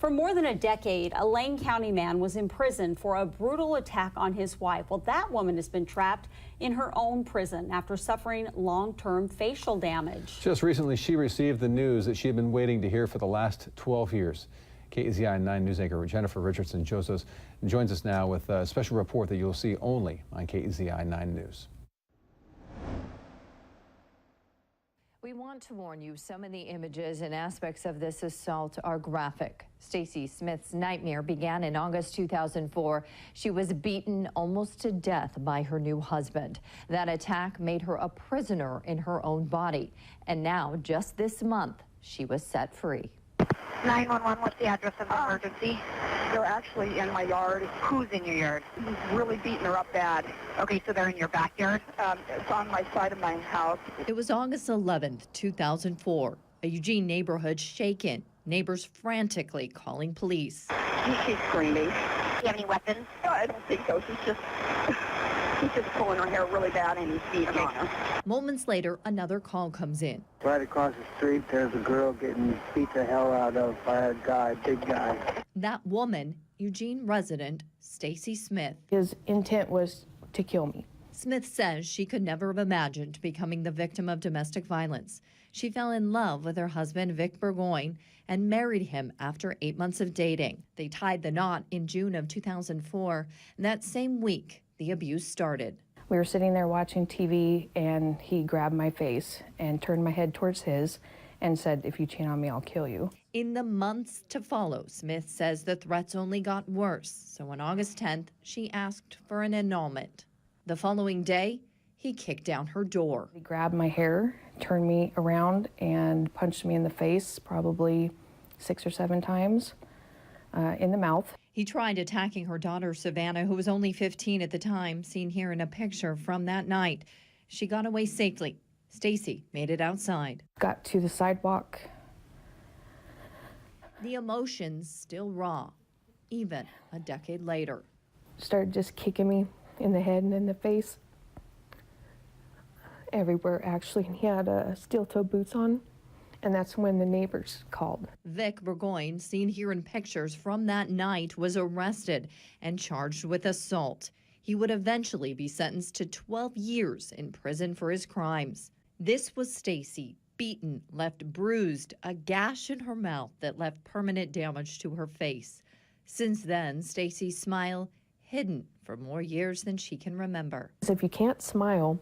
For more than a decade, a Lane County man was imprisoned for a brutal attack on his wife. Well, that woman has been trapped in her own prison after suffering long-term facial damage. Just recently, she received the news that she had been waiting to hear for the last 12 years. KEZI 9 News anchor Jennifer Richardson joins us now with a special report that you'll see only on KEZI 9 News. We want to warn you, some of the images and aspects of this assault are graphic. Stacy Smith's nightmare began in August 2004. She was beaten almost to death by her new husband. That attack made her a prisoner in her own body. And now, just this month, she was set free. 911, what's the address of the emergency? They're actually in my yard. Who's in your yard? He's really beating her up bad. Okay, so they're in your backyard? It's on my side of my house. It was August 11th, 2004. A Eugene neighborhood shaken. Neighbors frantically calling police. She's screaming. Do you have any weapons? No, I don't think so. He's just pulling her hair really bad and he's beating on her. Moments later, another call comes in. Right across the street, there's a girl getting beat the hell out of by a guy, big guy. That woman, Eugene resident Stacy Smith. His intent was to kill me. Smith says she could never have imagined becoming the victim of domestic violence. She fell in love with her husband, Vic Burgoyne, and married him after 8 months of dating. They tied the knot in June of 2004. That same week, the abuse started. We were sitting there watching TV, and he grabbed my face and turned my head towards his and said, "If you cheat on me, I'll kill you." In the months to follow, Smith says the threats only got worse. So on August 10th, she asked for an annulment. The following day, he kicked down her door. He grabbed my hair, turned me around, and punched me in the face probably 6 or 7 times in the mouth. He tried attacking her daughter, Savannah, who was only 15 at the time, seen here in a picture from that night. She got away safely. Stacy made it outside. Got to the sidewalk. The emotions still raw, even a decade later. Started just kicking me in the head and in the face. Everywhere, actually. And he had steel-toe boots on. And that's when the neighbors called. Vic Burgoyne, seen here in pictures from that night, was arrested and charged with assault. He would eventually be sentenced to 12 years in prison for his crimes. This was Stacy, beaten, left bruised, a gash in her mouth that left permanent damage to her face. Since then, Stacy's smile hidden for more years than she can remember. If you can't smile,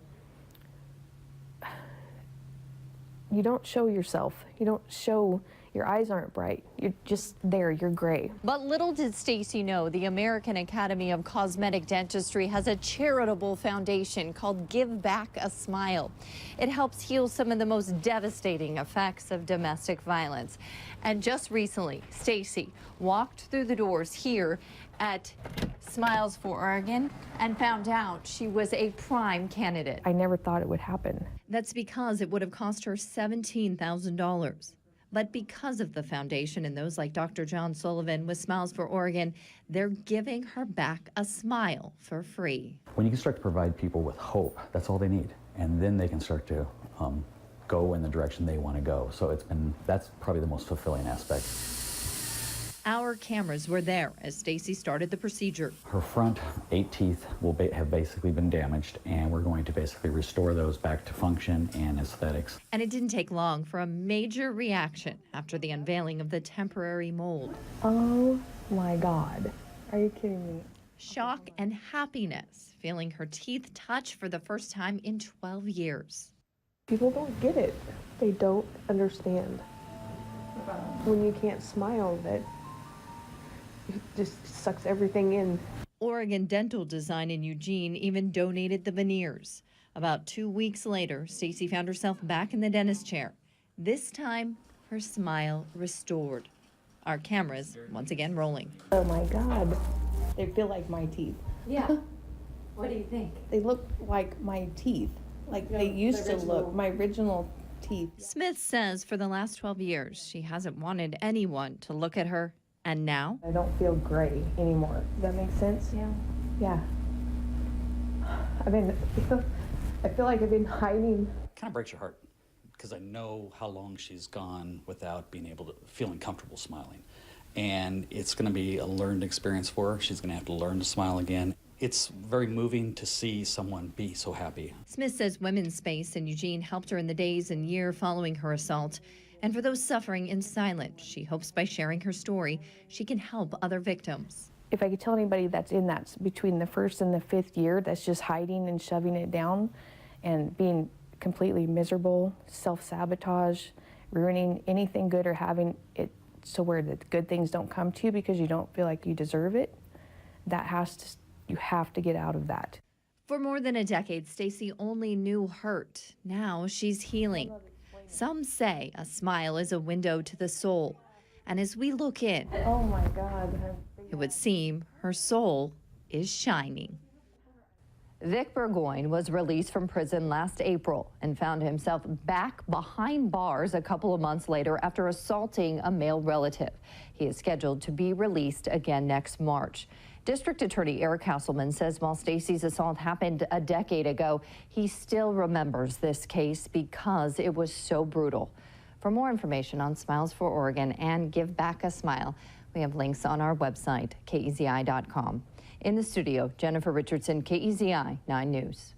you don't show yourself. You don't show, your eyes aren't bright. You're just there, you're gray. But little did Stacy know, the American Academy of Cosmetic Dentistry has a charitable foundation called Give Back a Smile. It helps heal some of the most devastating effects of domestic violence. And just recently, Stacy walked through the doors here at Smiles4Oregon and found out she was a prime candidate. I never thought it would happen. That's because it would have cost her $17,000. But because of the foundation and those like Dr. John Sullivan with Smiles4Oregon, they're giving her back a smile for free. When you can start to provide people with hope, that's all they need. And then they can start to go in the direction they want to go. So that's probably the most fulfilling aspect. Our cameras were there as Stacy started the procedure. Her front 8 teeth will have basically been damaged, and we're going to basically restore those back to function and aesthetics. And it didn't take long for a major reaction after the unveiling of the temporary mold. Oh my God. Are you kidding me? Shock and happiness, feeling her teeth touch for the first time in 12 years. People don't get it. They don't understand. When you can't smile, that it just sucks everything in. Oregon Dental Design in Eugene even donated the veneers. About 2 weeks later, Stacy found herself back in the dentist chair. This time, her smile restored. Our cameras once again rolling. Oh my God. They feel like my teeth. Yeah. What do you think? They look like my teeth. Like they used to look, my original teeth. Smith says for the last 12 years, she hasn't wanted anyone to look at her. And now? I don't feel gray anymore. Does that make sense? Yeah. Yeah. I feel like I've been hiding. Kind of breaks your heart because I know how long she's gone without being able to feeling comfortable smiling. and it's going to be a learned experience for her. She's going to have to learn to smile again. It's very moving to see someone be so happy. Smith says Women's Space in Eugene helped her in the days and year following her assault. And for those suffering in silence, she hopes by sharing her story, she can help other victims. If I could tell anybody that's in that between the 1st and the 5th year that's just hiding and shoving it down and being completely miserable, self-sabotage, ruining anything good or having it so where the good things don't come to you because you don't feel like you deserve it, you have to get out of that. For more than a decade, Stacy only knew hurt. Now she's healing. Some say a smile is a window to the soul. And as we look in, Oh my God. it would seem her soul is shining. Vic Burgoyne was released from prison last April and found himself back behind bars a couple of months later after assaulting a male relative. He is scheduled to be released again next March. District Attorney Eric Hasselman says while Stacy's assault happened a decade ago, he still remembers this case because it was so brutal. For more information on Smiles4Oregon and Give Back a Smile, we have links on our website, KEZI.com. In the studio, Jennifer Richardson, KEZI 9 News.